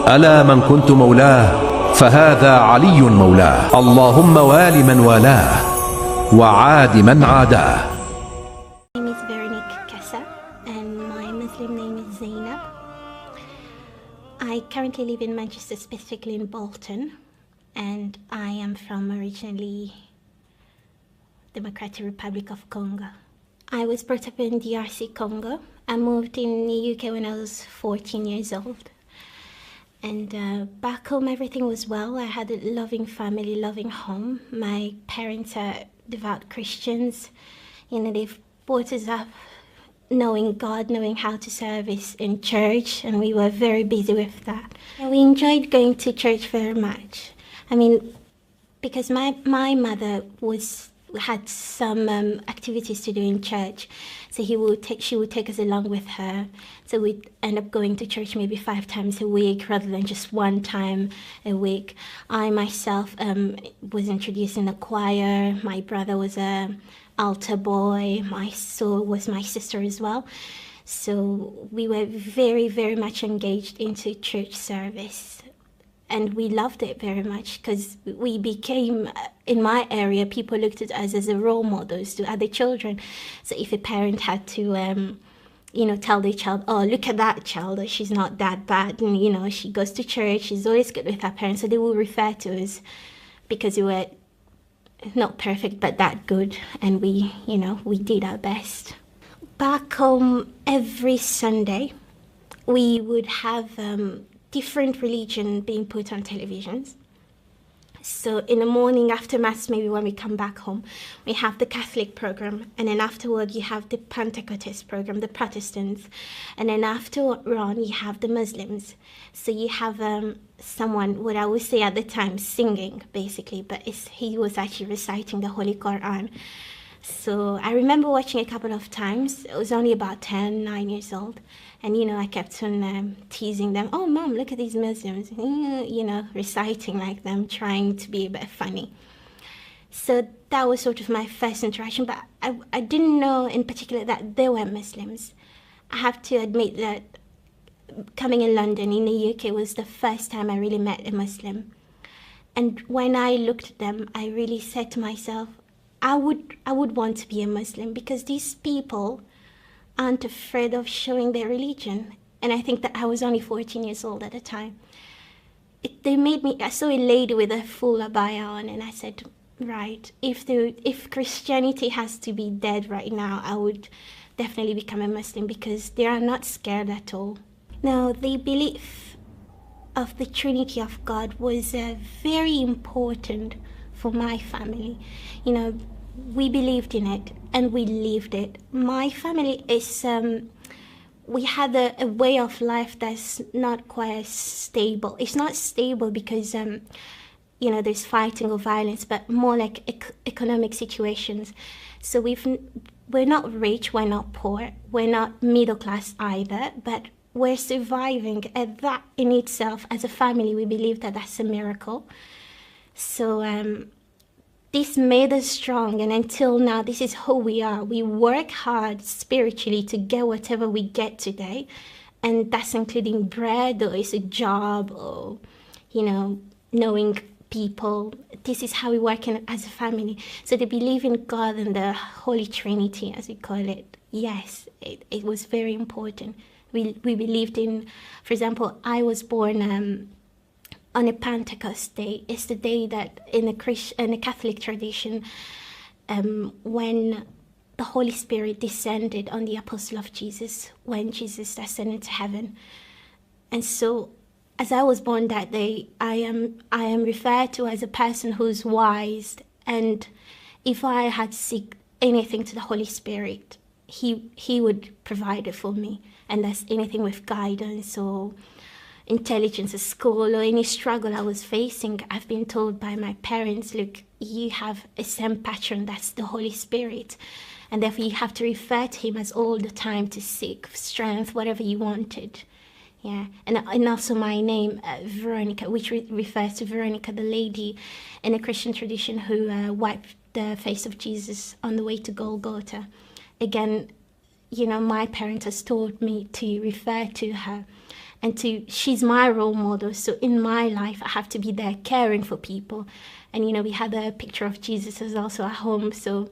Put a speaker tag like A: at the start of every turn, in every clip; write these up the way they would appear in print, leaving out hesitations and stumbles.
A: ألا من كنت مولاه فهذا علي مولاه. اللهم وال من والاه وعاد من عاداه.
B: My name is Veronique Kessa and my Muslim name is Zainab. I currently live in Manchester, specifically in Bolton, and I am from originally Democratic Republic of Congo. I was brought up in DRC Congo. I moved in the UK when I was 14 years old. And back home everything was well. I had a loving family, loving home. My parents are devout Christians. You know, they've brought us up knowing God, knowing how to service in church, and we were very busy with that. And we enjoyed going to church very much. I mean, because my mother had some activities to do in church, so she would take us along with her. So we'd end up going to church maybe 5 times a week rather than just 1 time a week. I myself was introduced in the choir. My brother was a altar boy. So was my sister as well. So we were very, very much engaged into church service. And we loved it very much because we became, in my area, people looked at us as a role models to other children. So if a parent had to, tell their child, oh, look at that child, she's not that bad, and, she goes to church, she's always good with her parents, so they will refer to us because we were not perfect, but that good, and we did our best. Back home, every Sunday, we would have different religion being put on televisions. So in the morning after Mass, maybe when we come back home, we have the Catholic program, and then afterward you have the Pentecostal program, the Protestants, and then after on you have the Muslims. So you have someone, what I would say at the time, singing basically, but he was actually reciting the Holy Quran. So I remember watching a couple of times. I was only about 9 years old. And, I kept on teasing them. Oh, Mom, look at these Muslims, reciting like them, trying to be a bit funny. So that was sort of my first interaction. But I didn't know in particular that they were Muslims. I have to admit that coming in London, in the UK, was the first time I really met a Muslim. And when I looked at them, I really said to myself, I would want to be a Muslim because these people aren't afraid of showing their religion. And I think that I was only 14 years old at the time. I saw a lady with a full abaya on, and I said, right, if Christianity has to be dead right now, I would definitely become a Muslim because they are not scared at all. Now, the belief of the Trinity of God was very important for my family. We believed in it and we lived it. My family is, we had a way of life that's not quite stable. It's not stable because, there's fighting or violence, but more like economic situations. So we're not rich, we're not poor, we're not middle class either, but we're surviving. And that in itself, as a family, we believe that that's a miracle. So, this made us strong, and until now, this is who we are. We work hard spiritually to get whatever we get today, and that's including bread, or it's a job, or, knowing people. This is how we work as a family. So to believe in God and the Holy Trinity, as we call it, yes, it was very important. We believed in, for example, I was born on a Pentecost day. It's the day that in the Catholic tradition, when the Holy Spirit descended on the apostle of Jesus, when Jesus ascended to heaven. And so, as I was born that day, I am referred to as a person who's wise, and if I had seek anything to the Holy Spirit, he would provide it for me. And that's anything with guidance or intelligence at school or any struggle I was facing. I've been told by my parents, look, you have a same patron, that's the Holy Spirit, and therefore you have to refer to him as all the time to seek strength, whatever you wanted. And also my name, Veronica, which refers to Veronica, the lady in a Christian tradition who wiped the face of Jesus on the way to Golgotha. Again, my parents has taught me to refer to her and she's my role model. So in my life, I have to be there caring for people. And, we had a picture of Jesus as also at home. So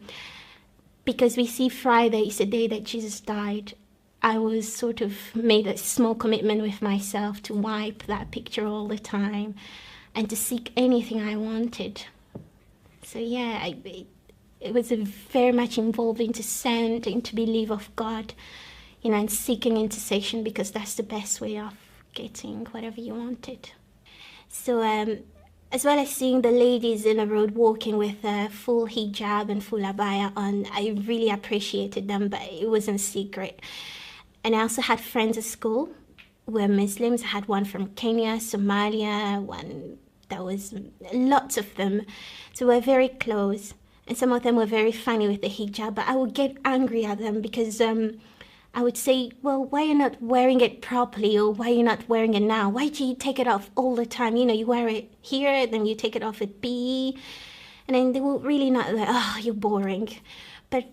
B: because we see Friday is the day that Jesus died, I was sort of made a small commitment with myself to wipe that picture all the time and to seek anything I wanted. So yeah, it was very much involved into send, into belief of God, and seeking intercession, because that's the best way of getting whatever you wanted. So as well as seeing the ladies in the road walking with a full hijab and full abaya on, I really appreciated them, but it wasn't secret. And I also had friends at school who were Muslims. I had one from Kenya, Somalia, one that was lots of them. So we're very close. And some of them were very funny with the hijab, but I would get angry at them because I would say, well, why are you not wearing it properly, or why are you not wearing it now? Why do you take it off all the time? You wear it here, then you take it off at PE. And then they were really not like, oh, you're boring. But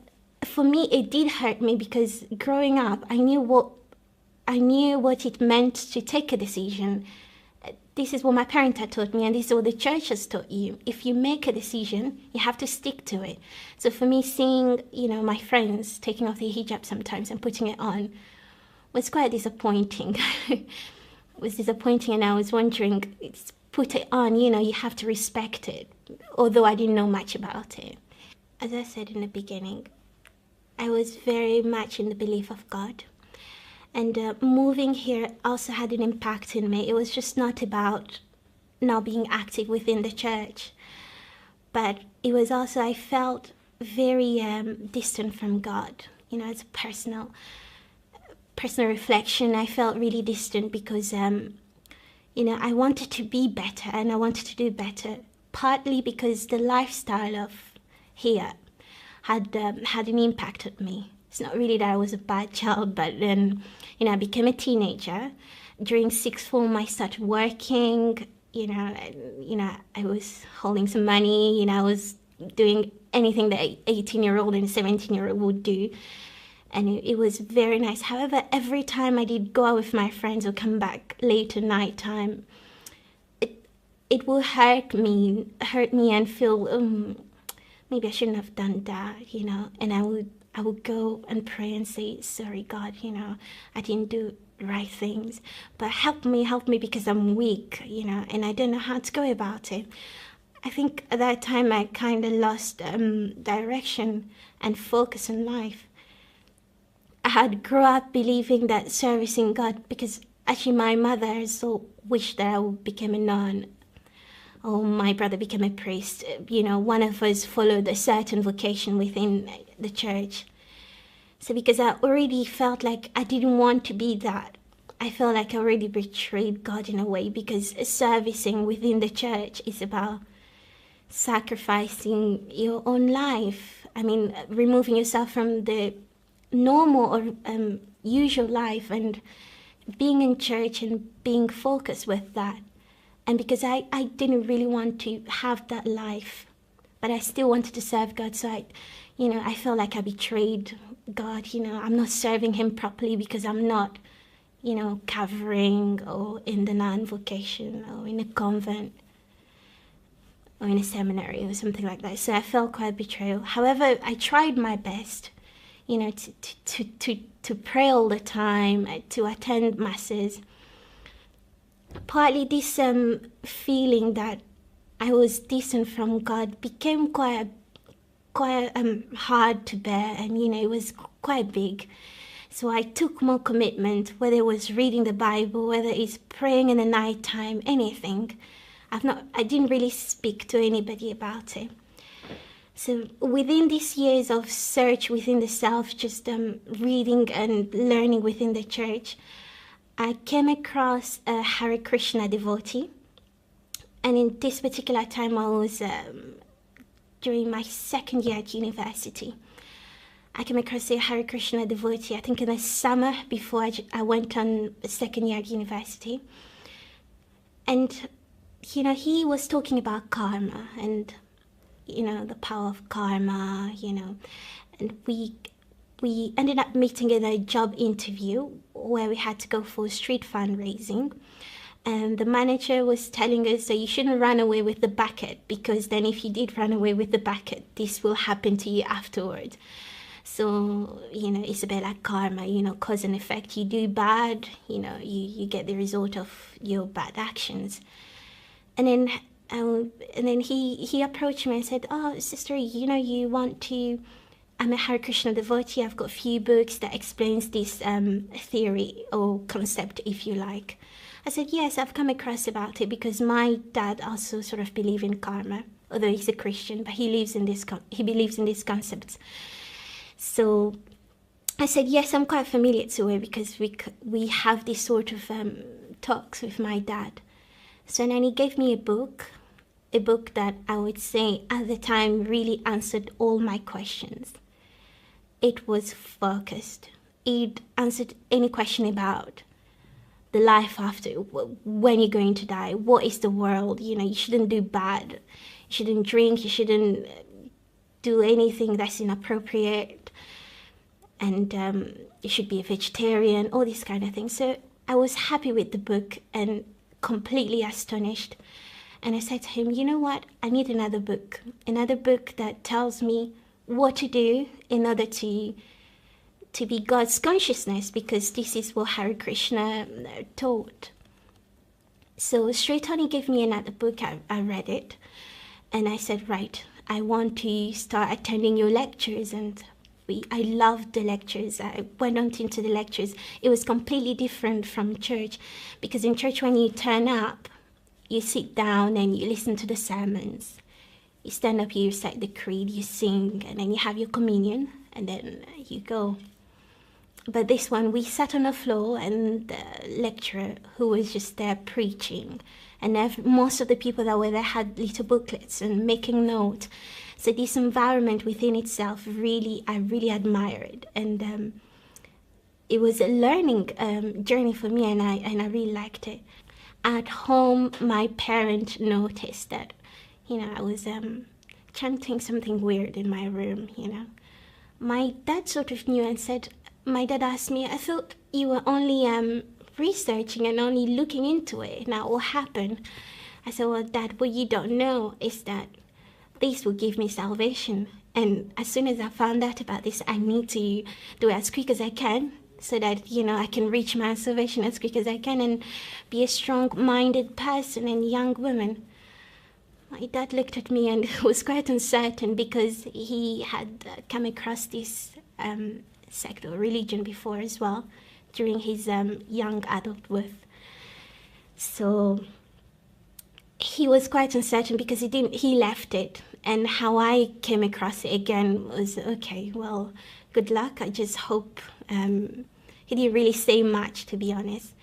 B: for me, it did hurt me because growing up, I knew what it meant to take a decision. This is what my parents had taught me, and this is what the church has taught you. If you make a decision, you have to stick to it. So for me, seeing, my friends taking off their hijab sometimes and putting it on was quite disappointing. It was disappointing, and I was wondering, put it on, you have to respect it, although I didn't know much about it. As I said in the beginning, I was very much in the belief of God. And moving here also had an impact in me. It was just not about not being active within the church, but it was also, I felt very distant from God. As a personal reflection, I felt really distant because, I wanted to be better and I wanted to do better, partly because the lifestyle of here had an impact on me. It's not really that I was a bad child, but then, I became a teenager. During sixth form, I started working. I was holding some money. I was doing anything that an 18-year-old and a 17-year-old would do, and it was very nice. However, every time I did go out with my friends or come back late at night time, it will hurt me and feel maybe I shouldn't have done that, and I would go and pray and say, sorry, God, I didn't do right things, but help me because I'm weak, and I don't know how to go about it. I think at that time I kind of lost direction and focus in life. I had grown up believing that servicing God, because actually my mother so wished that I would become a nun, or my brother became a priest. One of us followed a certain vocation within the church. So because I already felt like I didn't want to be that, I felt like I already betrayed God in a way, because servicing within the church is about sacrificing your own life. Removing yourself from the normal or usual life and being in church and being focused with that. And because I didn't really want to have that life, but I still wanted to serve God. So I felt like I betrayed God. I'm not serving him properly because I'm not, covering or in the nun vocation or in a convent or in a seminary or something like that. So I felt quite betrayal. However, I tried my best, to pray all the time, to attend masses. Partly this feeling that I was distant from God became quite hard to bear, and it was quite big. So I took more commitment, whether it was reading the Bible, whether it's praying in the night time, anything. I didn't really speak to anybody about it. So within these years of search within the self, just reading and learning within the church, I came across a Hare Krishna devotee. And in this particular time, I was during my second year at university. I came across a Hare Krishna devotee, I think in the summer before I went on the second year at university. And, he was talking about karma and, the power of karma, and we ended up meeting in a job interview where we had to go for street fundraising. And the manager was telling us that you shouldn't run away with the bucket, because then if you did run away with the bucket, this will happen to you afterwards. So, it's a bit like karma, cause and effect. You do bad, you get the result of your bad actions. And then he approached me and said, "Oh, sister, you want to... I'm a Hare Krishna devotee. I've got a few books that explains this theory or concept, if you like." I said, "Yes, I've come across about it because my dad also sort of believes in karma, although he's a Christian, but he believes in these concepts." So I said, "Yes, I'm quite familiar to it because we have this sort of talks with my dad." So then he gave me a book that I would say at the time really answered all my questions. It was focused. It answered any question about the life after, when you're going to die, what is the world, you shouldn't do bad, you shouldn't drink, you shouldn't do anything that's inappropriate, and you should be a vegetarian, all these kind of things. So I was happy with the book and completely astonished. And I said to him, "You know what, I need another book that tells me what to do in order to be God's consciousness, because this is what Hare Krishna taught." So straight on he gave me another book. I read it and I said, "Right, I want to start attending your lectures." And I loved the lectures. I went on into the lectures. It was completely different from church, because in church when you turn up, you sit down and you listen to the sermons. You stand up, you recite the creed, you sing, and then you have your communion, and then you go. But this one, we sat on the floor, and the lecturer, who was just there preaching, and most of the people that were there had little booklets and making notes. So this environment within itself, I really admired, and it was a learning journey for me, and I really liked it. At home, my parent noticed that, I was chanting something weird in my room, My dad sort of knew and said, my dad asked me, "I thought you were only researching and only looking into it. Now what happened?" I said, "Well, Dad, what you don't know is that this will give me salvation. And as soon as I found out about this, I need to do it as quick as I can, so that, I can reach my salvation as quick as I can and be a strong-minded person and young woman." My dad looked at me and was quite uncertain, because he had come across this sect or religion before as well, during his young adulthood. So he was quite uncertain because he left it. And how I came across it again was, okay, well, good luck. I just hope. He didn't really say much, to be honest.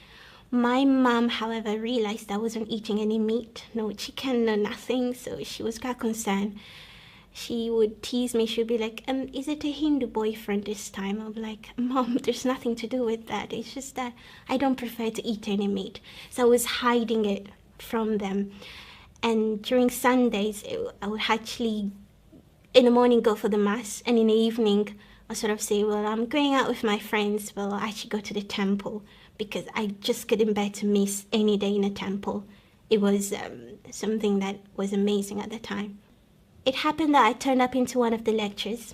B: My mum, however, realized I wasn't eating any meat, no chicken, no nothing, so she was quite concerned. She would tease me. She'd be like, "Is it a Hindu boyfriend this time?" I'm like, "Mom, there's nothing to do with that. It's just that I don't prefer to eat any meat." So I was hiding it from them. And during Sundays, I would actually, in the morning, go for the mass, and in the evening, I sort of say, "Well, I'm going out with my friends. Well, I actually go to the temple," because I just couldn't bear to miss any day in a temple. It was something that was amazing at the time. It happened that I turned up into one of the lectures,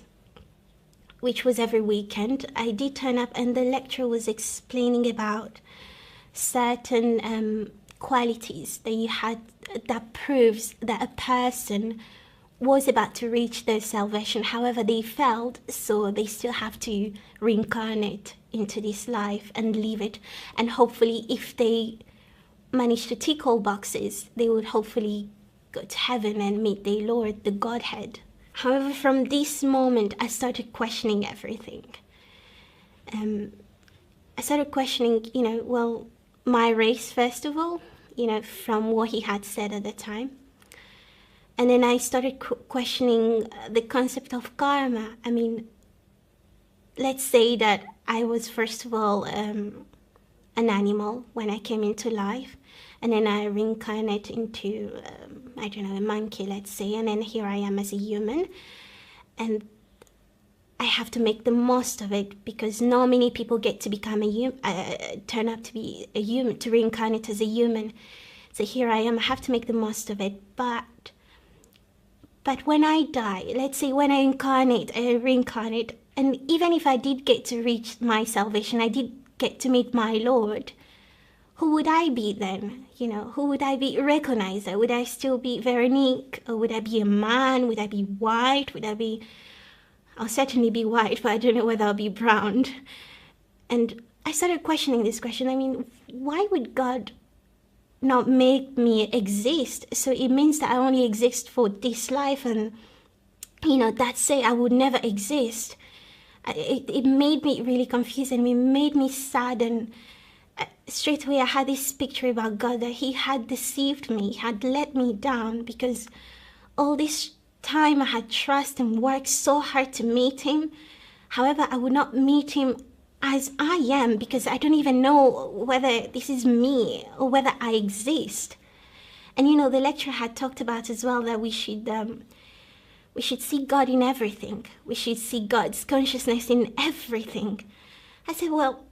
B: which was every weekend. I did turn up, and the lecturer was explaining about certain qualities that you had that proves that a person was about to reach their salvation. However, they failed, so they still have to reincarnate into this life and live it. And hopefully, if they manage to tick all boxes, they would hopefully go to heaven and meet their Lord, the Godhead. However, from this moment, I started questioning everything. I started questioning, well, my race, first of all, from what he had said at the time. And then I started questioning the concept of karma. I mean, let's say that I was, first of all, an animal when I came into life. And then I reincarnate into, a monkey, let's say. And then here I am as a human. And I have to make the most of it, because not many people get to become turn up to be a human, to reincarnate as a human. So here I am, I have to make the most of it. But when I die, let's say when I reincarnate, and even if I did get to reach my salvation, I did get to meet my Lord, who would I be then? You know, who would I be recognized? Would I still be Veronique? Or would I be a man? Would I be white? I'll certainly be white, but I don't know whether I'll be brown. And I started questioning this question. I mean, why would God not make me exist? So it means that I only exist for this life, and, you know, that's it, I would never exist. It made me really confused, and it made me sad, and straight away I had this picture about God, that he had deceived me, he had let me down, because all this time I had trusted and worked so hard to meet him. However, I would not meet him as I am, because I don't even know whether this is me or whether I exist. And you know, the lecturer had talked about as well that we should see God in everything. We should see God's consciousness in everything. I said, well,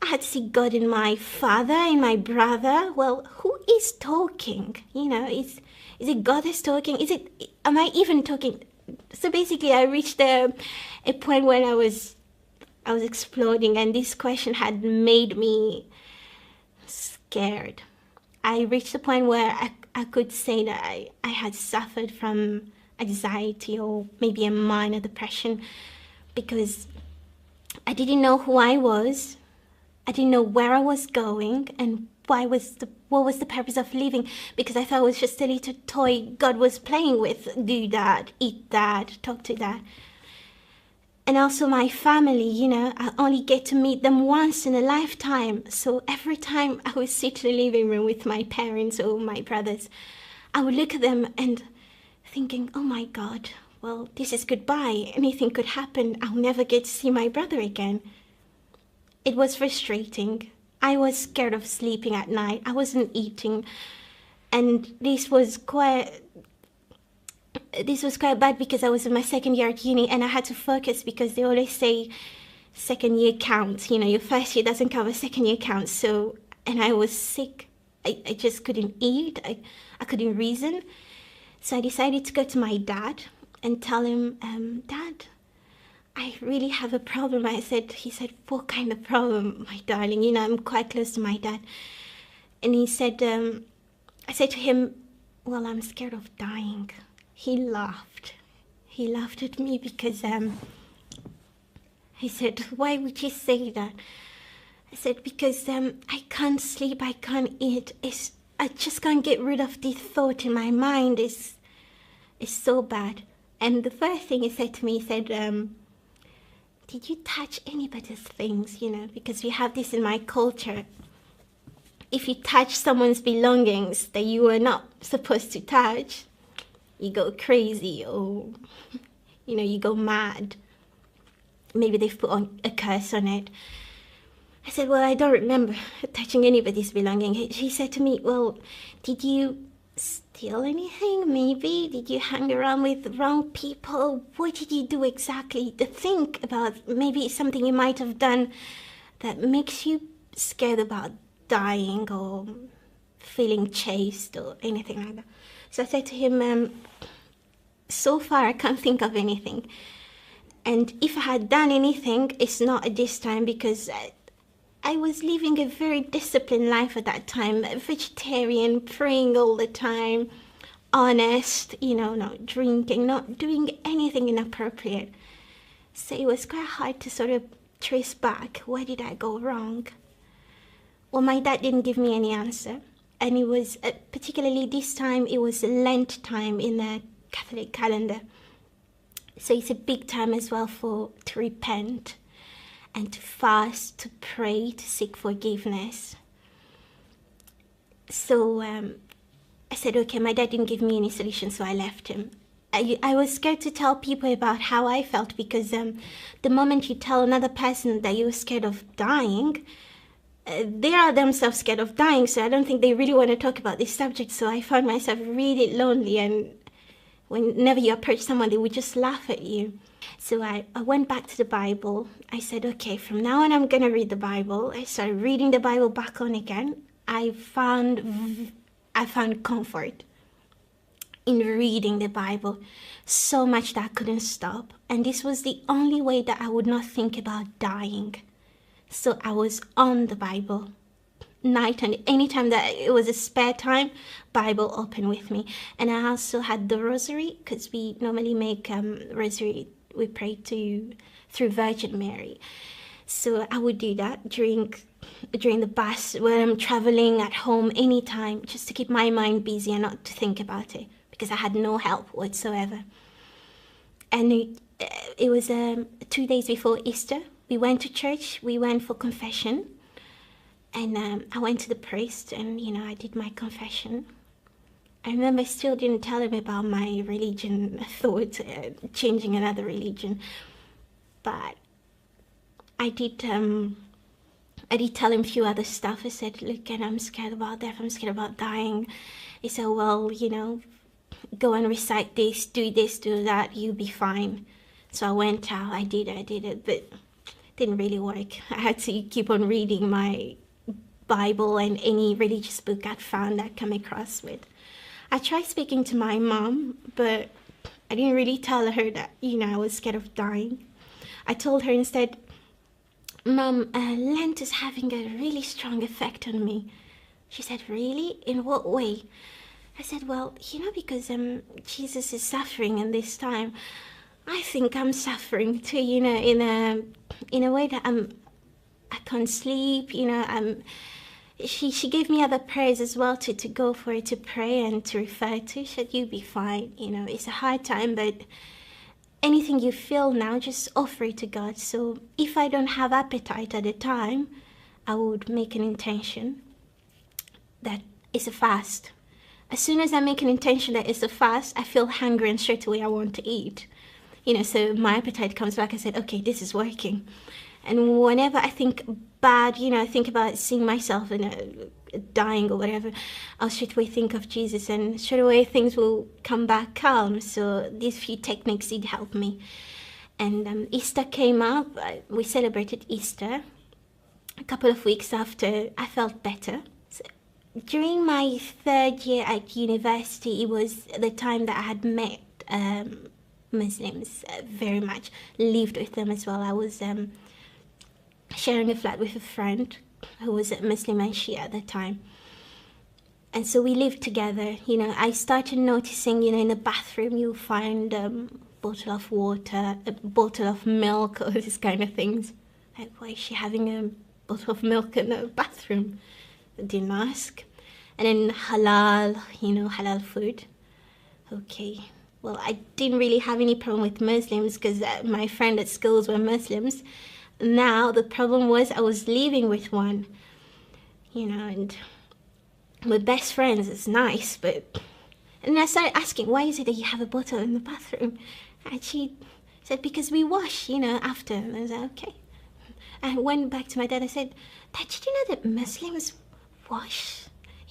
B: I had to see God in my father, in my brother. Well, who is talking? You know, is it God that's talking? Am I even talking? So basically, I reached a point when I was exploding, and this question had made me scared. I reached a point where I could say that I had suffered from anxiety, or maybe a minor depression, because I didn't know who I was. I didn't know where I was going, and what was the purpose of living, because I thought it was just a little toy God was playing with. Do that, eat that, talk to that. And also my family, you know, I only get to meet them once in a lifetime. So every time I would sit in the living room with my parents or my brothers, I would look at them and thinking, oh my God, well, this is goodbye. Anything could happen. I'll never get to see my brother again. It was frustrating. I was scared of sleeping at night. I wasn't eating. And this was quite bad, because I was in my second year at uni, and I had to focus, because they always say second year counts. You know, your first year doesn't cover, second year counts. So, and I was sick. I just couldn't eat. I couldn't reason. So I decided to go to my dad and tell him, Dad, I really have a problem. He said, what kind of problem, my darling? You know, I'm quite close to my dad. And he said, I said to him, well, I'm scared of dying. He laughed. He laughed at me, because he said, why would you say that? I said, because I can't sleep, I can't eat. I just can't get rid of this thought in my mind. It's so bad. And the first thing he said to me, he said, did you touch anybody's things? You know, because we have this in my culture. If you touch someone's belongings that you were not supposed to touch, you go crazy, or, you know, you go mad. Maybe they've put on a curse on it. I said, well, I don't remember touching anybody's belonging. He said to me, well, did you steal anything, maybe? Did you hang around with the wrong people? What did you do exactly? To think about maybe something you might have done that makes you scared about dying, or feeling chased, or anything like that. So I said to him, so far I can't think of anything. And if I had done anything, it's not at this time, because I was living a very disciplined life at that time, vegetarian, praying all the time, honest, you know, not drinking, not doing anything inappropriate. So it was quite hard to sort of trace back, where did I go wrong? Well, my dad didn't give me any answer. And it was, particularly this time, it was Lent time in the Catholic calendar. So it's a big time as well to repent, and to fast, to pray, to seek forgiveness. So I said, okay, my dad didn't give me any solution, so I left him. I was scared to tell people about how I felt, because the moment you tell another person that you're scared of dying, they are themselves scared of dying, so I don't think they really want to talk about this subject. So I found myself really lonely and Whenever you approach someone, they would just laugh at you. So I went back to the Bible. I said, okay, from now on, I'm going to read the Bible. I started reading the Bible back on again. I found comfort in reading the Bible so much that I couldn't stop. And this was the only way that I would not think about dying. So I was on the Bible night, and anytime that it was a spare time, Bible open with me. And I also had the rosary, because we normally make rosary, we pray through Virgin Mary. So I would do that during the bus, when I'm traveling, at home, anytime, just to keep my mind busy and not to think about it, because I had no help whatsoever. And it was 2 days before Easter. We went to church, we went for confession, and I went to the priest, and I did my confession. I remember I still didn't tell him about my religion thought, changing another religion, but I did tell him a few other stuff. I said, look, and I'm scared about death, I'm scared about dying. He said, well, go and recite this, do that, you'll be fine. So I went out, I did it, but it didn't really work. I had to keep on reading my Bible and any religious book I'd found I'd come across with. I tried speaking to my mom, but I didn't really tell her that, I was scared of dying. I told her instead, Mom, Lent is having a really strong effect on me. She said, really? In what way? I said, well, because Jesus is suffering in this time. I think I'm suffering too, in a way that I can't sleep, She gave me other prayers as well to go for, to pray and to refer to. She said, you'll be fine, it's a hard time, but anything you feel now, just offer it to God. So if I don't have appetite at the time, I would make an intention that it's a fast. As soon as I make an intention that it's a fast, I feel hungry and straight away I want to eat. So my appetite comes back. I said, okay, this is working. And whenever I think bad, I think about seeing myself dying or whatever, I'll straight away think of Jesus, and straight away things will come back calm. So these few techniques did help me. And Easter came up. We celebrated Easter. A couple of weeks after, I felt better. So during my 3rd year at university, it was the time that I had met Muslims very much, lived with them as well. I was sharing a flat with a friend who was a Muslim and Shia at the time. And so we lived together. I started noticing, in the bathroom you'll find a bottle of water, a bottle of milk, all these kind of things. Like, why is she having a bottle of milk in the bathroom? I didn't ask. And then halal, halal food. Okay. Well, I didn't really have any problem with Muslims because my friend at schools were Muslims. Now the problem was I was living with one, and we're best friends. It's nice, and I started asking, why is it that you have a bottle in the bathroom? And she said, because we wash, after. And I was like, okay. I went back to my dad. I said, Dad, did you know that Muslims wash?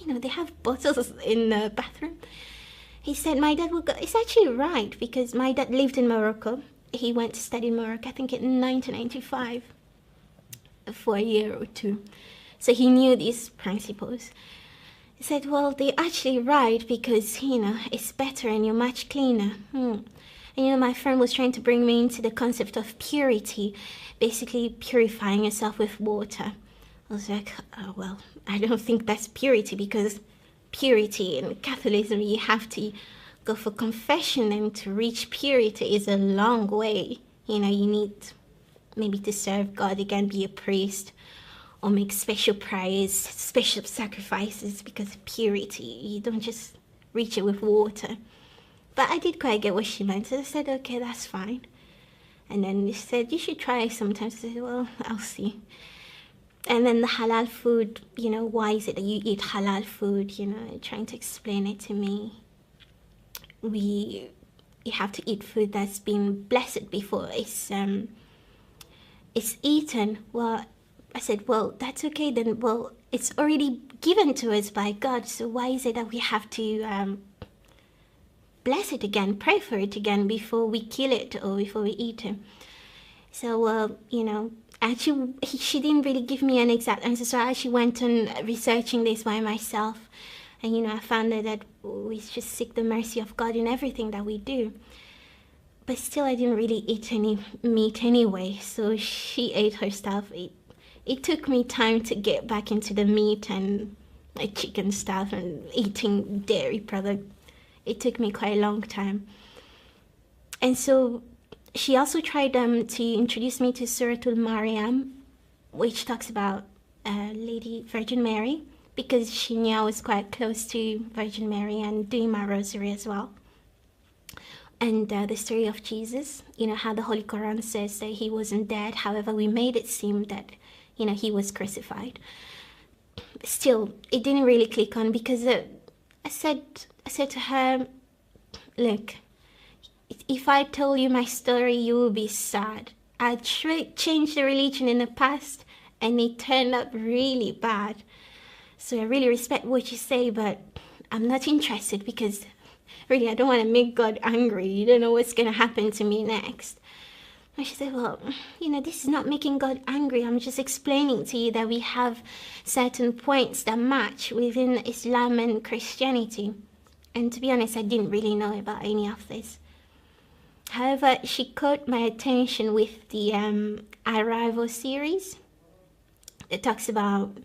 B: They have bottles in the bathroom. He said, my dad will go. It's actually right, because my dad lived in Morocco. He went to study in Morocco, I think in 1995, for a year or two. So he knew these principles. He said, well, they're actually right, because, it's better and you're much cleaner. And, my friend was trying to bring me into the concept of purity, basically purifying yourself with water. I was like, oh, well, I don't think that's purity, because purity in Catholicism, you have to go for confession, and to reach purity is a long way. You need maybe to serve God again, be a priest, or make special prayers, special sacrifices, because of purity. You don't just reach it with water. But I did quite get what she meant, so I said, okay, that's fine. And then she said, you should try sometimes. I said, well, I'll see. And then the halal food, why is it that you eat halal food, trying to explain it to me. You have to eat food that's been blessed before it's eaten. Well, I said, well, that's okay then. Well, it's already given to us by God, so why is it that we have to bless it again, pray for it again before we kill it or before we eat it. So, you know, actually, she didn't really give me an exact answer, so I actually went on researching this by myself. And, you know, I found that we should seek the mercy of God in everything that we do. But still, I didn't really eat any meat anyway, so she ate her stuff. It took me time to get back into the meat and like chicken stuff and eating dairy product. It took me quite a long time. And so she also tried to introduce me to Surah Al-Maryam, which talks about Lady Virgin Mary, because she knew I was quite close to Virgin Mary and doing my rosary as well. And the story of Jesus, you know, how the Holy Quran says that he wasn't dead. However, we made it seem that, you know, he was crucified. Still, it didn't really click on, because I said to her, look, if I tell you my story, you will be sad. I changed the religion in the past and it turned out really bad. So I really respect what you say, but I'm not interested, because really I don't want to make God angry. You don't know what's going to happen to me next. And she said, well, you know, this is not making God angry. I'm just explaining to you that we have certain points that match within Islam and Christianity. And to be honest, I didn't really know about any of this. However, she caught my attention with the Arrival series. It talks about,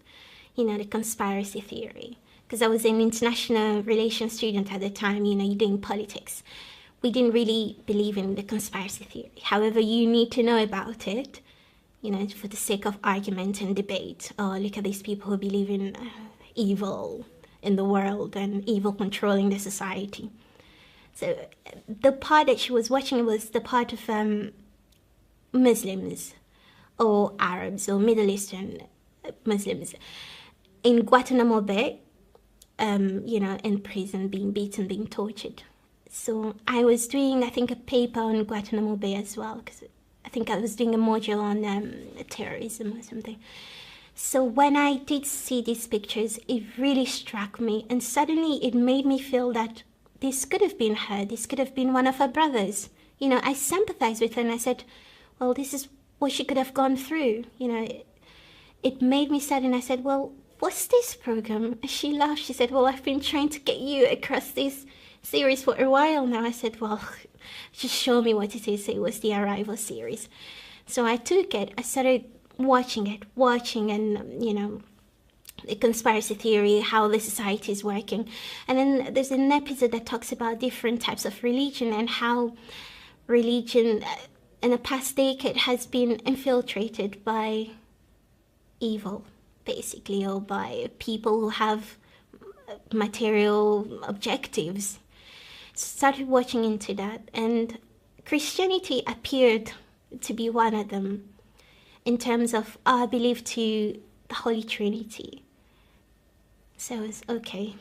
B: you know, the conspiracy theory. Because I was an international relations student at the time, you know, you're doing politics. We didn't really believe in the conspiracy theory. However, you need to know about it, you know, for the sake of argument and debate. Oh, look at these people who believe in evil in the world and evil controlling the society. So the part that she was watching was the part of Muslims or Arabs or Middle Eastern Muslims in Guantanamo Bay, you know, in prison, being beaten, being tortured. So I was doing, I think, a paper on Guantanamo Bay as well, because I think I was doing a module on terrorism or something. So when I did see these pictures, it really struck me, and suddenly it made me feel that this could have been her, this could have been one of her brothers. You know, I sympathized with her and I said, well, this is what she could have gone through. You know, it made me sad, and I said, well, what's this program? She laughed, she said, well, I've been trying to get you across this series for a while now. I said, well, just show me what it is. It was the Arrival series. So I took it, I started watching and, you know, the conspiracy theory, how the society is working. And then there's an episode that talks about different types of religion and how religion in the past decade has been infiltrated by evil, basically, or by people who have material objectives. Started watching into that, and Christianity appeared to be one of them in terms of our belief to the Holy Trinity. So it was okay.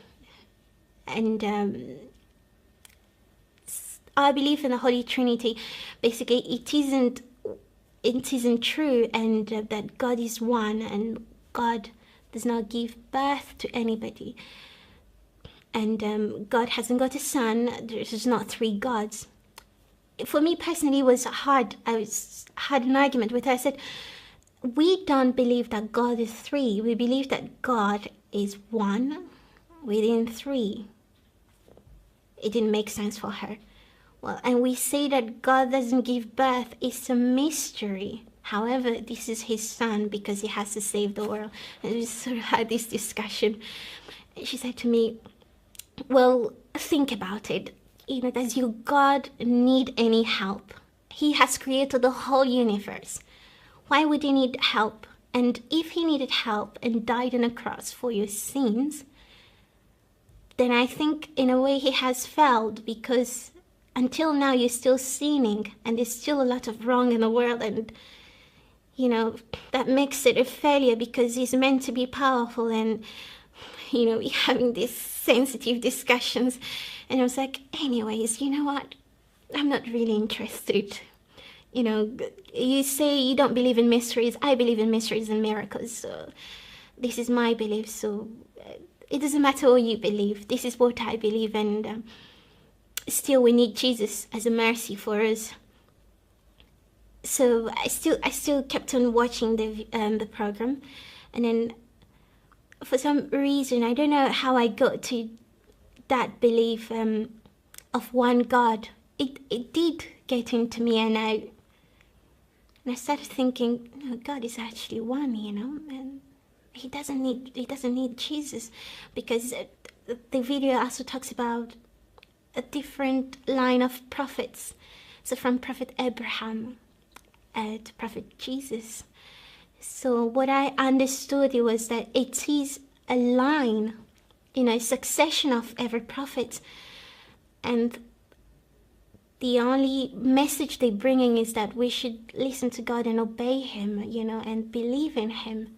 B: And our belief in the Holy Trinity, basically it isn't true, and that God is one and God does not give birth to anybody. And God hasn't got a son. There's not three gods. For me personally, it was hard. I had an argument with her. I said, we don't believe that God is three. We believe that God is one within three. It didn't make sense for her. Well, and we say that God doesn't give birth. It's a mystery. However, this is his son because he has to save the world. And we sort of had this discussion. She said to me, well, think about it. You know, does your God need any help? He has created the whole universe. Why would he need help? And if he needed help and died on a cross for your sins, then I think in a way he has failed, because until now you're still sinning and there's still a lot of wrong in the world, and you know, that makes it a failure because he's meant to be powerful, and you know, we're having these sensitive discussions. And I was like, anyways, you know what? I'm not really interested. You know, you say you don't believe in mysteries. I believe in mysteries and miracles. So this is my belief. So it doesn't matter what you believe. This is what I believe. And still we need Jesus as a mercy for us. So I still kept on watching the program, and then for some reason, I don't know how I got to that belief of one God. It did get into me, and I started thinking, no, God is actually one, and he doesn't need Jesus, because the video also talks about a different line of prophets. So from Prophet Abraham to Prophet Jesus. So what I understood was that it is a line, a succession of every prophet, and the only message they're bringing is that we should listen to God and obey him, and believe in him.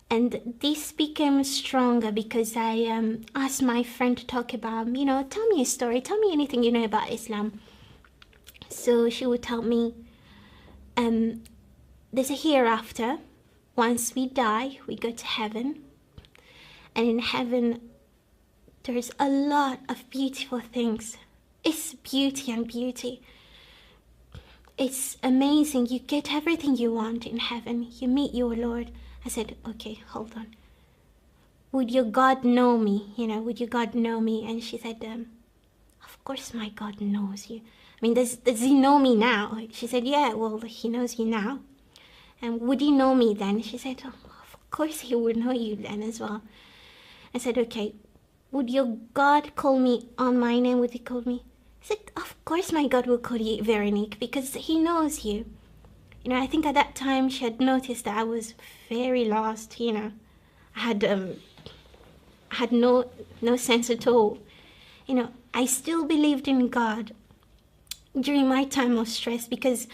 B: And this became stronger because I asked my friend to talk about, tell me a story, tell me anything you know about Islam. So she would tell me, there's a hereafter. Once we die, we go to heaven. And in heaven, there's a lot of beautiful things. It's beauty and beauty. It's amazing. You get everything you want in heaven. You meet your Lord. I said, okay, hold on. Would your God know me? Would your God know me? And she said, of course my God knows you. I mean, does he know me now? She said, yeah, well, he knows you now. And would he know me then? She said, oh, of course he would know you then as well. I said, okay, would your God call me on my name? Would he call me? I said, of course my God will call you Veronique, because he knows you. I think at that time she had noticed that I was very lost, I had no sense at all. I still believed in God during my time of stress, because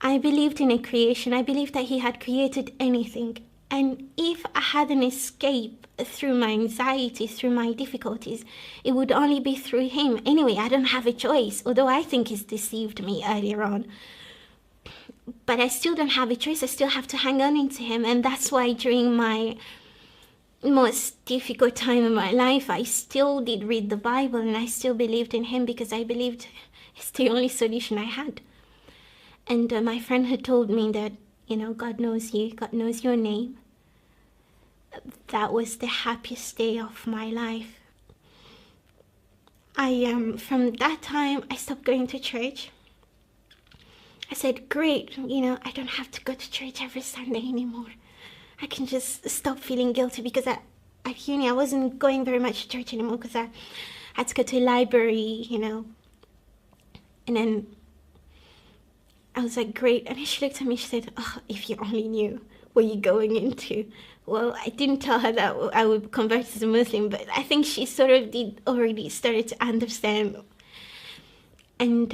B: I believed in a creation. I believed that he had created anything. And if I had an escape through my anxiety, through my difficulties, it would only be through him. Anyway, I don't have a choice, although I think he's deceived me earlier on. But I still don't have a choice. I still have to hang on into him. And that's why during my most difficult time in my life, I still did read the Bible, and I still believed in him, because I believed it's the only solution I had. And my friend had told me that, God knows you, God knows your name. That was the happiest day of my life. From that time, I stopped going to church. I said, great, I don't have to go to church every Sunday anymore. I can just stop feeling guilty, because at uni I wasn't going very much to church anymore, because I had to go to a library, And then I was like, great. And she looked at me, she said, oh, if you only knew what you're going into. Well, I didn't tell her that I would convert as a Muslim, but I think she sort of did already started to understand. And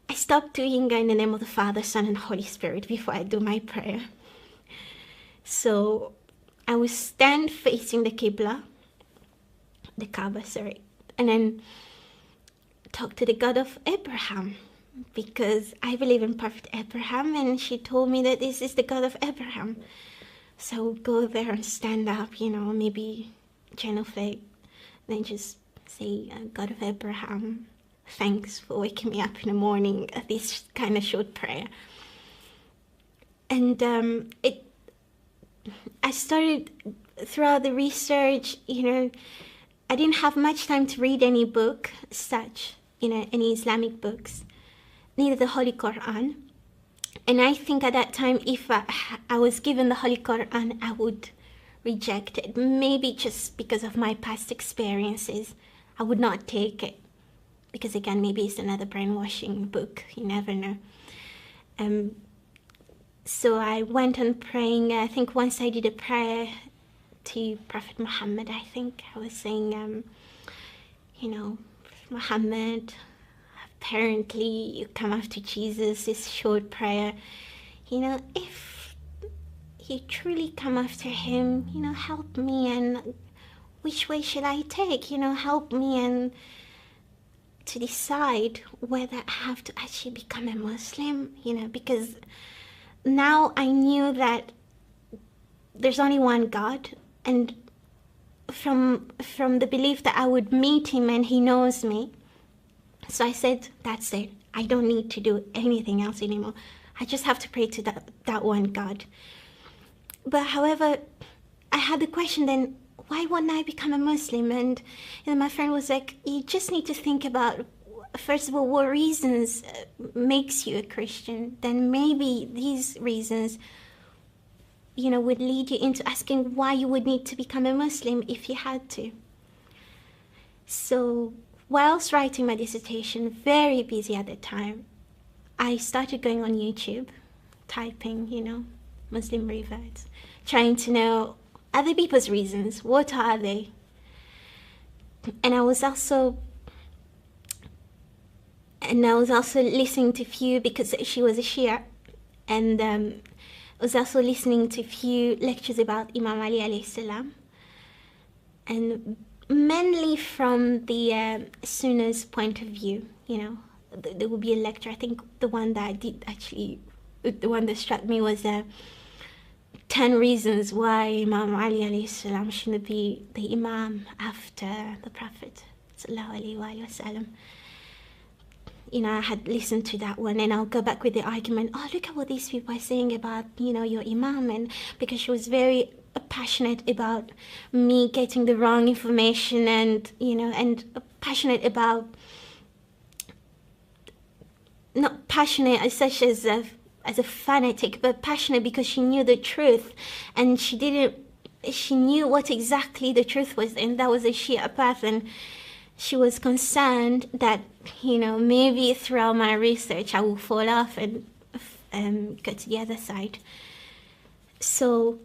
B: I stopped doing in the name of the Father, Son, and Holy Spirit before I do my prayer. So I would stand facing the Qibla, the Kaaba, sorry, and then talk to the God of Abraham, because I believe in Prophet Abraham, and she told me that this is the God of Abraham. So I would go there and stand up, maybe genuflect, then just say, God of Abraham, thanks for waking me up in the morning, this kind of short prayer. And I started, throughout the research, I didn't have much time to read any book such, any Islamic books, neither the Holy Quran. And I think at that time, if I was given the Holy Quran, I would reject it. Maybe just because of my past experiences, I would not take it. Because again, maybe it's another brainwashing book, you never know. So I went on praying. I think once I did a prayer to Prophet Muhammad, I think I was saying, Muhammad, apparently you come after Jesus, this short prayer. If you truly come after him, help me, and which way should I take? Help me and to decide whether I have to actually become a Muslim, because now I knew that there's only one God, and from the belief that I would meet him and he knows me, So I said, that's it. I don't need to do anything else anymore. I just have to pray to that one God. But however, I had the question then, why wouldn't I become a Muslim? And my friend was like, you just need to think about, first of all, what reasons makes you a Christian. Then maybe these reasons, would lead you into asking why you would need to become a Muslim if you had to. So whilst writing my dissertation, very busy at the time, I started going on YouTube, typing, Muslim reverts, trying to know other people's reasons. What are they? And I was also listening to few, because she was a Shia, and I was also listening to few lectures about Imam Ali alayhi salam, and mainly from the Sunnah's point of view. There will be a lecture. I think the one that I did actually, the one that struck me was 10 reasons why Imam Ali alayhi salam shouldn't be the Imam after the Prophet sallallahu alayhi wa sallam. I had listened to that one, and I'll go back with the argument, oh, look at what these people are saying about, your Imam, and because she was very passionate about me getting the wrong information, and, and passionate about, not passionate as such as a fanatic, but passionate because she knew the truth, and she knew what exactly the truth was, and that was a Shia path, and she was concerned that, maybe throughout my research I will fall off and go to the other side. So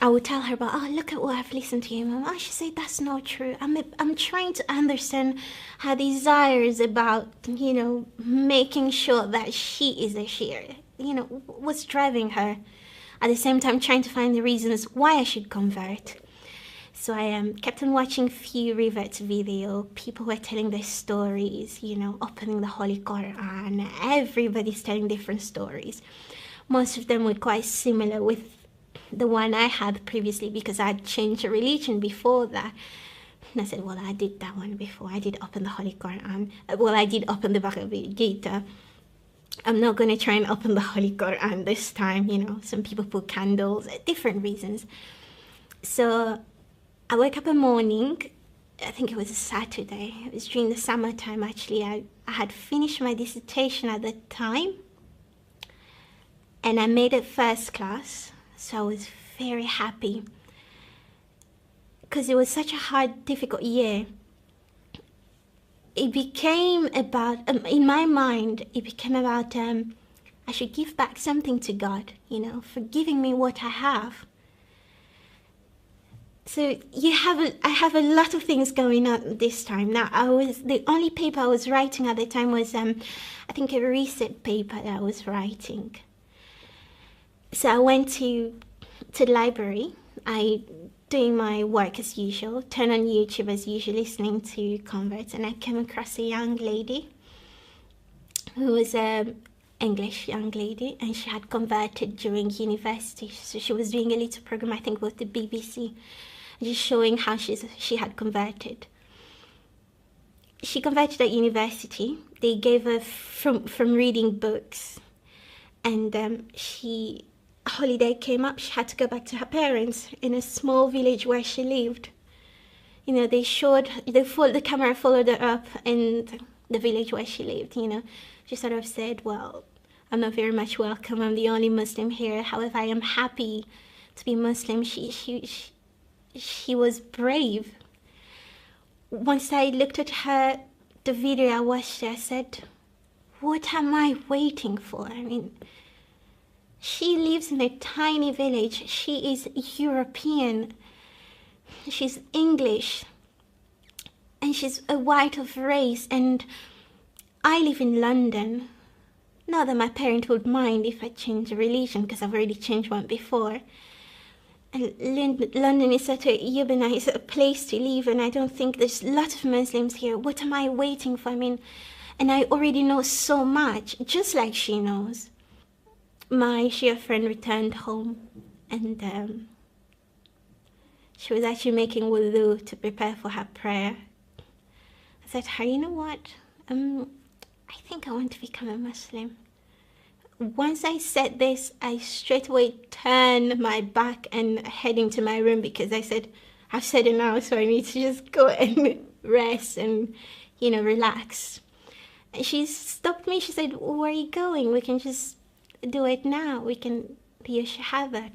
B: I would tell her about, oh, look at what I've listened to, Imam. Oh, she said, that's not true. I'm trying to understand her desires about, making sure that she is a Shia. What's driving her. At the same time, trying to find the reasons why I should convert. So I kept on watching few reverts video, people who are telling their stories, opening the Holy Quran. Everybody's telling different stories. Most of them were quite similar with the one I had previously, because I'd changed a religion before that. And I said, well, I did that one before. I did open the Holy Quran. Well, I did open the Bhagavad Gita. I'm not going to try and open the Holy Quran this time. Some people put candles, different reasons. So I woke up a morning, I think it was a Saturday. It was during the summertime, actually. I had finished my dissertation at the time, and I made it first class. So I was very happy, because it was such a hard, difficult year. It became about, in my mind, it became about I should give back something to God, for giving me what I have. So I have a lot of things going on this time. Now, the only paper I was writing at the time was, I think, a research paper that I was writing. So I went to the library. I doing my work as usual, turn on YouTube as usual, listening to converts, and I came across a young lady who was an English young lady, and she had converted during university. So she was doing a little program, I think, with the BBC, just showing how she had converted. She converted at university. They gave her from reading books, and holiday came up. She had to go back to her parents in a small village where she lived. The camera followed her up in the village where she lived. She sort of said, well, I'm not very much welcome. I'm the only Muslim here. However, I am happy to be Muslim. She was brave. Once I looked at her, the video I watched, I said, what am I waiting for? She lives in a tiny village. She is European. She's English. And she's a white of race. And I live in London. Not that my parents would mind if I change a religion, because I've already changed one before. And London is such a urbanized place to live, and I don't think there's a lot of Muslims here. What am I waiting for? And I already know so much, just like she knows. My Shia friend returned home, and she was actually making wudu to prepare for her prayer. I said to her, you know what? I think I want to become a Muslim. Once I said this, I straight away turned my back and head into my room because I said, I've said it now, so I need to just go and rest and, relax. And she stopped me. She said, where are you going? We can just do it now. We can do your shahada.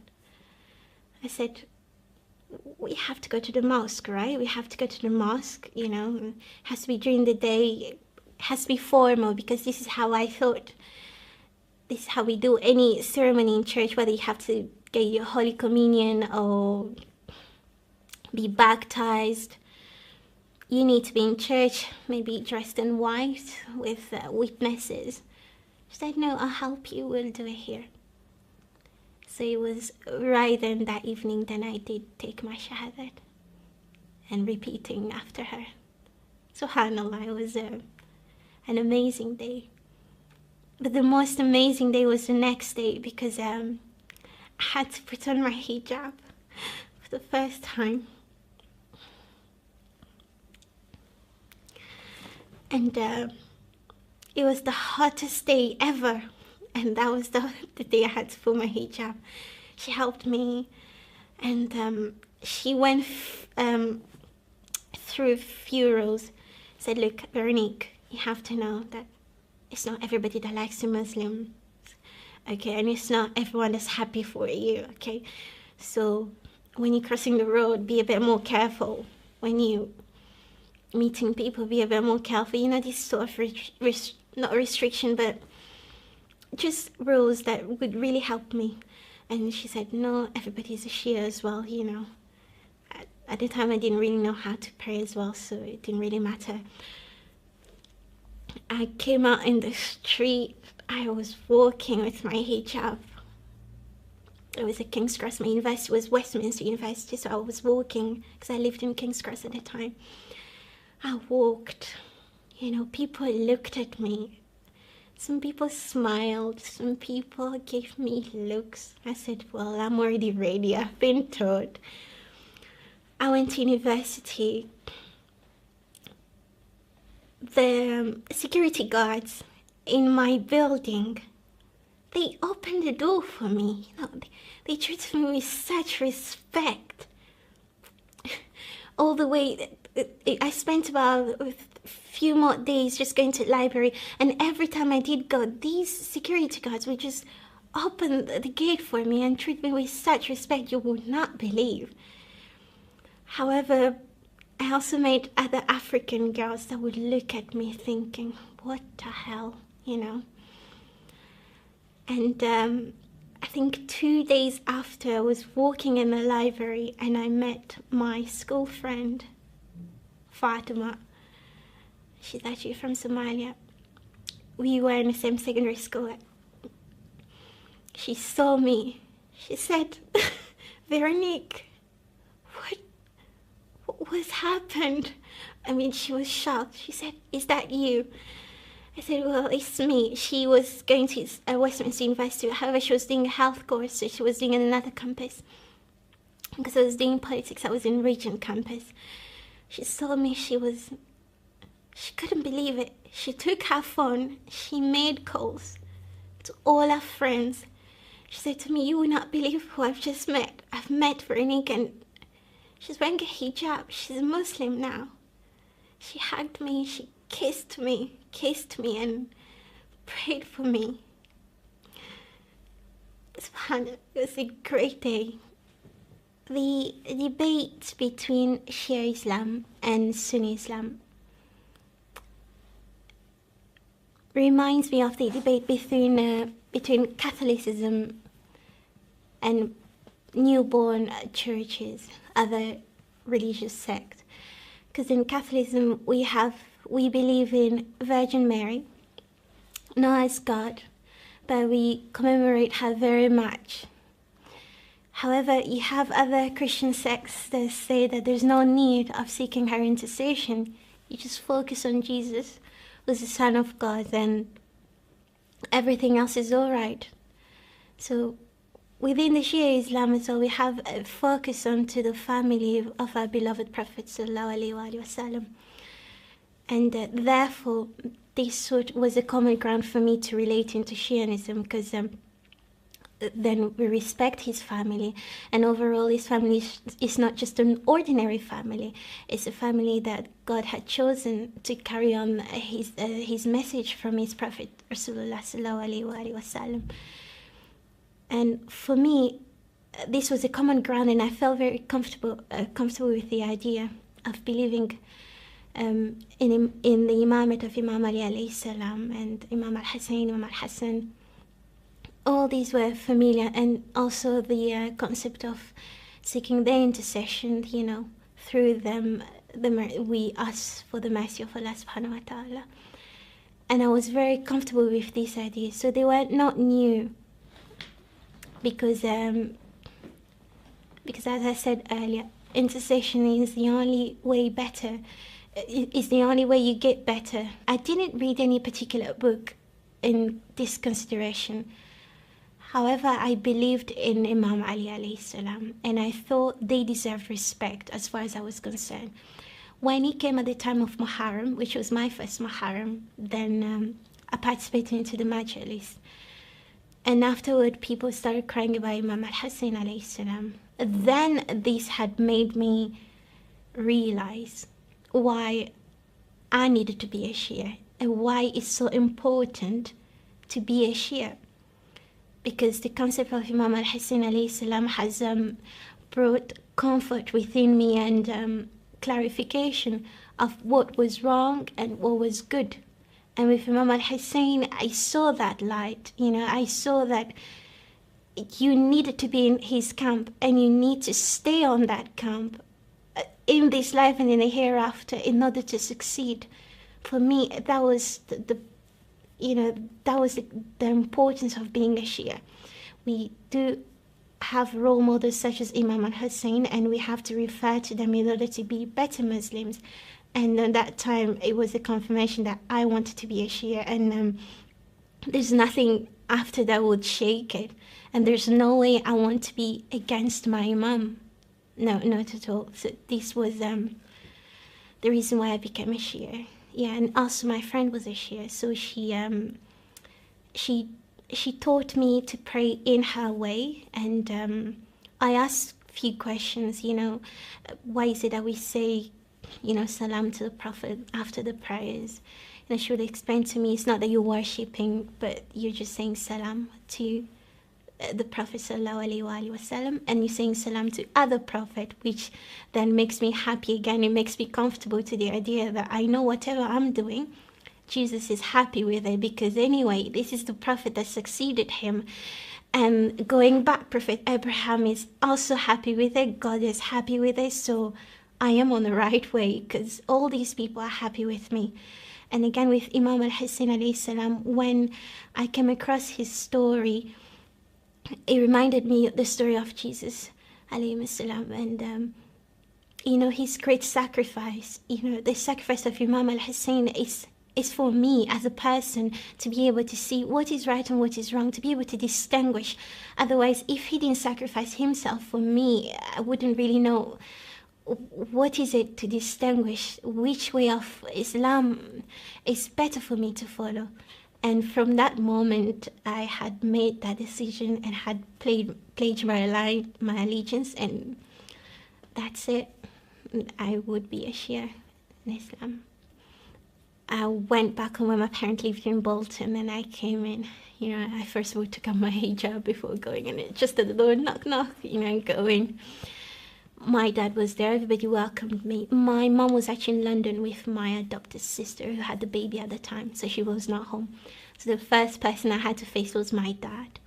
B: I said, we have to go to the mosque, right? We have to go to the mosque, It has to be during the day. It has to be formal because this is how I thought. This is how we do any ceremony in church, whether you have to get your Holy Communion or be baptized. You need to be in church, maybe dressed in white with witnesses. She said, no, I'll help you, we'll do it here. So it was right then that evening then I did take my shahadat and repeating after her. SubhanAllah, it was an amazing day. But the most amazing day was the next day because I had to put on my hijab for the first time. And it was the hottest day ever. And that was the day I had to put my hijab. She helped me. And she went through few rules. Said, look, Veronique, you have to know that it's not everybody that likes the Muslims. Okay, and it's not everyone that's happy for you, okay? So when you're crossing the road, be a bit more careful. When you meeting people, be a bit more careful. This sort of not restriction, but just rules that would really help me. And she said, no, everybody's a Shia as well, At the time, I didn't really know how to pray as well, so it didn't really matter. I came out in the street. I was walking with my hijab. It was at King's Cross. My university was Westminster University, so I was walking because I lived in King's Cross at the time. I walked, people looked at me. Some people smiled, some people gave me looks. I said, well, I'm already ready, I've been taught. I went to university. The security guards in my building, they opened the door for me. They treated me with such respect. All the way, I spent about a few more days just going to the library, and every time I did go, these security guards would just open the gate for me and treat me with such respect you would not believe. However, I also met other African girls that would look at me thinking, what the hell, And I think 2 days after, I was walking in the library and I met my school friend, Fatima. She's actually from Somalia. We were in the same secondary school. She saw me. She said, Veronique, what's happened? She was shocked. She said, is that you? I said, well, it's me. She was going to Westminster University. However, she was doing a health course, so she was doing it in another campus. Because I was doing politics, I was in Regent campus. She saw me, she couldn't believe it. She took her phone, she made calls to all her friends. She said to me, you will not believe who I've just met. I've met Veronique and she's wearing a hijab. She's a Muslim now. She hugged me, she kissed me and prayed for me. SubhanAllah, it was a great day. The debate between Shia Islam and Sunni Islam reminds me of the debate between Catholicism and newborn churches, other religious sects. Because in Catholicism we believe in Virgin Mary, not as God, but we commemorate her very much. However, you have other Christian sects that say that there's no need of seeking her intercession. You just focus on Jesus, who's the Son of God, and everything else is all right. So within the Shia Islam as well, we have a focus onto the family of our beloved Prophet sallallahu alaihi wasallam. And therefore, this sort was a common ground for me to relate into Shianism, because then we respect his family, and overall his family is not just an ordinary family. It's a family that God had chosen to carry on his message from his prophet Rasulullah sallallahu alaihi wasallam. And for me, this was a common ground, and I felt very comfortable with the idea of believing in the imamate of Imam Ali alayhi salam and Imam al-Hussein, Imam al-Hassan. All these were familiar, and also the concept of seeking their intercession, you know, through them, we ask for the mercy of Allah subhanahu wa ta'ala. And I was very comfortable with these ideas, so they were not new, because as I said earlier, intercession is the only way better, is the only way you get better. I didn't read any particular book in this consideration. However, I believed in Imam Ali alayhi salam, and I thought they deserved respect as far as I was concerned. When he came at the time of Muharram, which was my first Muharram, then I participated into the Majlis. And afterward, people started crying about Imam al-Hussein alayhi salam. Then this had made me realize why I needed to be a Shia, and why it's so important to be a Shia. Because the concept of Imam al-Hussein alayhi salam has brought comfort within me, and clarification of what was wrong and what was good. And with Imam al-Hussein, I saw that light, you know, I saw that you needed to be in his camp, and you need to stay on that camp in this life and in the hereafter in order to succeed. For me, that was the importance of being a Shia. We do have role models such as Imam al-Hussein, and we have to refer to them in order to be better Muslims. And at that time, it was a confirmation that I wanted to be a Shia, and there's nothing after that would shake it. And there's no way I want to be against my Imam. No, not at all. So this was the reason why I became a Shia. Yeah, and also my friend was a Shia, so she taught me to pray in her way, and I asked a few questions, you know, why is it that we say, you know, salam to the Prophet after the prayers? And she would explain to me, it's not that you're worshipping, but you're just saying salam to the Prophet sallallahu alaihi wasallam, and you're saying salam to other Prophet, which then makes me happy again. It makes me comfortable to the idea that I know whatever I'm doing, Jesus is happy with it, because anyway, this is the Prophet that succeeded him. And going back, Prophet Abraham is also happy with it, God is happy with it, so I am on the right way, because all these people are happy with me. And again, with Imam al-Hussein alayhi salam, when I came across his story, it reminded me of the story of Jesus alayhi salam, and you know, his great sacrifice. You know, the sacrifice of Imam al-Hussein is for me as a person to be able to see what is right and what is wrong, to be able to distinguish. Otherwise, if he didn't sacrifice himself for me, I wouldn't really know what is it to distinguish which way of Islam is better for me to follow. And from that moment, I had made that decision and had pledged my allegiance, and that's it. I would be a Shia in Islam. I went back home when my parents lived in Bolton, and I came in. You know, I first of all took out my hijab before going, and it just at the door, knock, knock, you know, go in. My dad was there, everybody welcomed me. My mom was actually in London with my adopted sister who had the baby at the time, so she was not home. So the first person I had to face was my dad.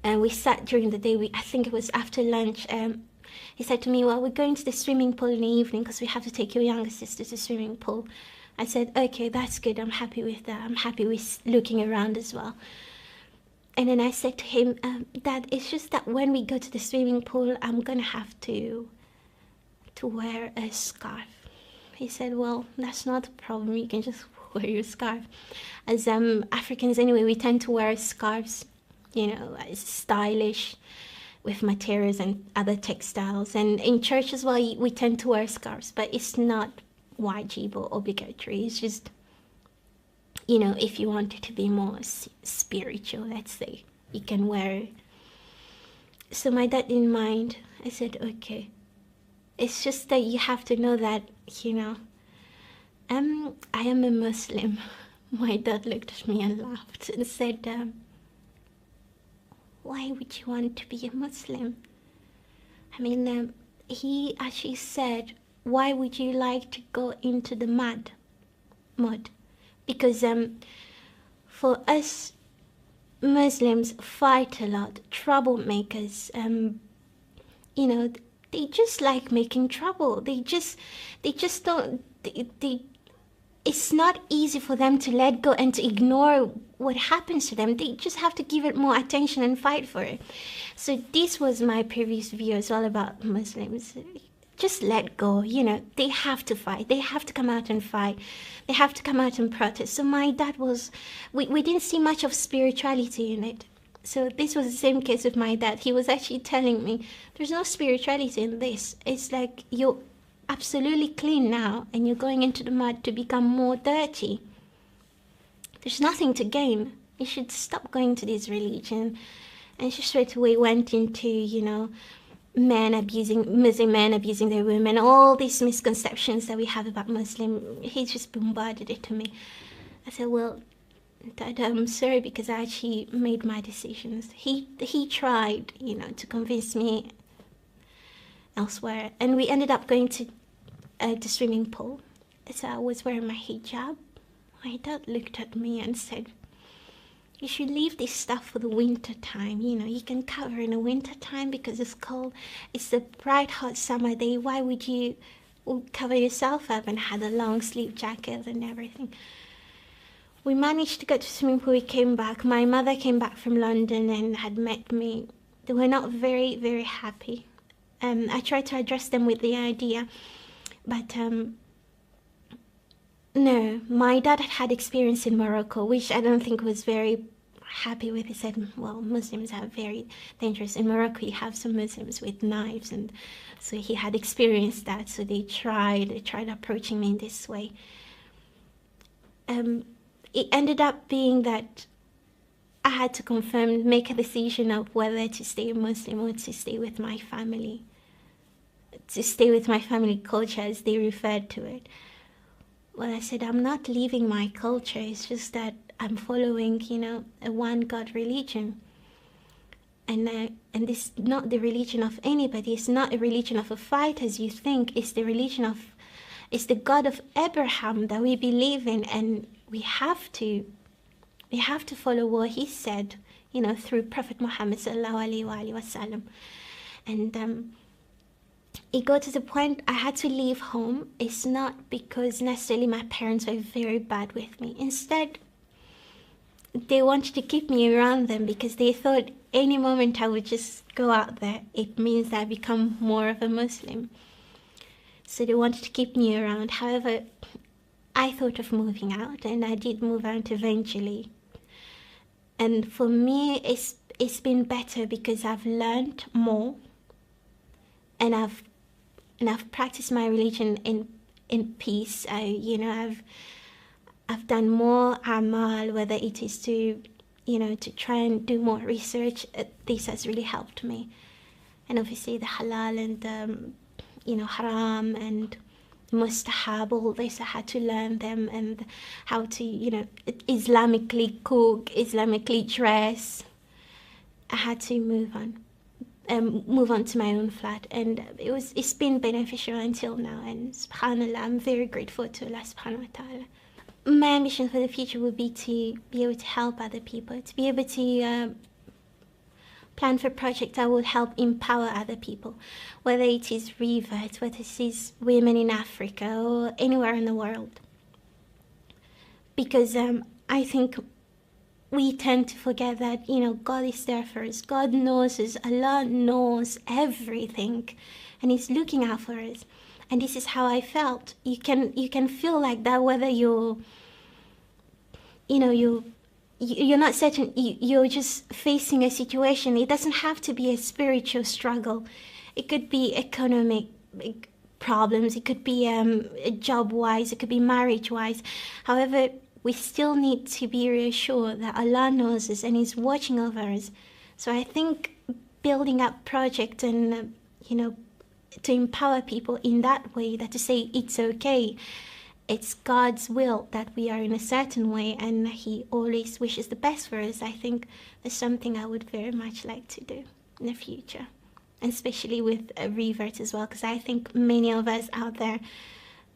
B: And we sat during the day, I think it was after lunch. He said to me, well, we're going to the swimming pool in the evening because we have to take your younger sister to the swimming pool. I said, okay, that's good, I'm happy with that. I'm happy with looking around as well. And then I said to him, Dad, it's just that when we go to the swimming pool, I'm going to have to wear a scarf. He said, well, that's not a problem. You can just wear your scarf. As Africans anyway, we tend to wear scarves, you know, it's stylish with materials and other textiles. And in church as well, we tend to wear scarves, but it's not wajib or obligatory. It's just, you know, if you wanted to be more spiritual, let's say, you can wear it. So my dad didn't mind. I said, okay. It's just that you have to know that, you know, I am a Muslim. My dad looked at me and laughed and said, why would you want to be a Muslim? I mean, he actually said, why would you like to go into the mud? Because for us Muslims fight a lot, troublemakers, you know, they just like making trouble. They just don't, it's not easy for them to let go and to ignore what happens to them. They just have to give it more attention and fight for it. So this was my previous view as well about Muslims. Just let go, you know, they have to fight. They have to come out and fight. They have to come out and protest. So my dad was, we didn't see much of spirituality in it. So this was the same case with my dad. He was actually telling me, there's no spirituality in this. It's like you're absolutely clean now and you're going into the mud to become more dirty. There's nothing to gain. You should stop going to this religion. And she straight away went into, you know, Muslim men abusing their women, all these misconceptions that we have about Muslim. He just bombarded it to me. I said, well, Dad, I'm sorry, because I actually made my decisions. He tried, you know, to convince me elsewhere, and we ended up going to the swimming pool. So I was wearing my hijab. My dad looked at me and said, you should leave this stuff for the winter time. You know, you can cover in the winter time because it's cold. It's a bright, hot summer day. Why would you cover yourself up? And had a long sleeve jacket and everything. We managed to go to the swimming pool. We came back. My mother came back from London and had met me. They were not very, very happy. I tried to address them with the idea, but no, my dad had experience in Morocco, which I don't think was very happy with. He said, well, Muslims are very dangerous. In Morocco, you have some Muslims with knives, and so he had experienced that. So they tried approaching me in this way. It ended up being that I had to make a decision of whether to stay a Muslim or to stay with my family. To stay with my family culture, as they referred to it. Well, I said, I'm not leaving my culture. It's just that I'm following, you know, a one God religion. And this is not the religion of anybody. It's not a religion of a fight as you think. It's the religion of, it's the God of Abraham that we believe in, and we have to follow what he said, you know, through Prophet Muhammad sallallahu alaihi wasallam. And it got to the point I had to leave home. It's not because necessarily my parents were very bad with me. Instead, they wanted to keep me around them because they thought any moment I would just go out there, it means that I become more of a Muslim. So they wanted to keep me around. However, I thought of moving out, and I did move out eventually. And for me, it's been better because I've learned more, and I've practiced my religion in peace. I've done more amal, whether it is to, you know, to try and do more research. This has really helped me. And obviously the halal and you know, haram and mustahab, all this I had to learn them, and how to, you know, Islamically cook, Islamically dress. I had to move on to my own flat, and it's been beneficial until now, and subhanallah, I'm very grateful to Allah subhanahu wa ta'ala. My ambition for the future would be to be able to help other people, to be able to plan for projects that will help empower other people, whether it is reverts, whether it is women in Africa or anywhere in the world. Because I think we tend to forget that, you know, God is there for us. God knows us. Allah knows everything, and He's looking out for us. And this is how I felt. You can feel like that whether you're not certain. You're just facing a situation. It doesn't have to be a spiritual struggle. It could be economic, problems. It could be job-wise, it could be marriage-wise. However, we still need to be reassured that Allah knows us and is watching over us. So I think building up projects and, to empower people in that way, that to say it's okay, it's God's will that we are in a certain way and He always wishes the best for us. I think that's something I would very much like to do in the future, and especially with Revert as well, because I think many of us out there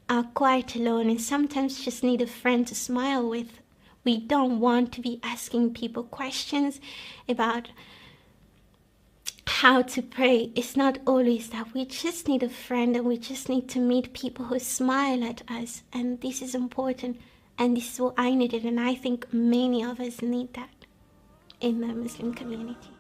B: are quite alone and sometimes just need a friend to smile with. We don't want to be asking people questions about how to pray. It's not always that. We just need a friend and we just need to meet people who smile at us, and this is important, and this is what I needed, and I think many of us need that in the Muslim community.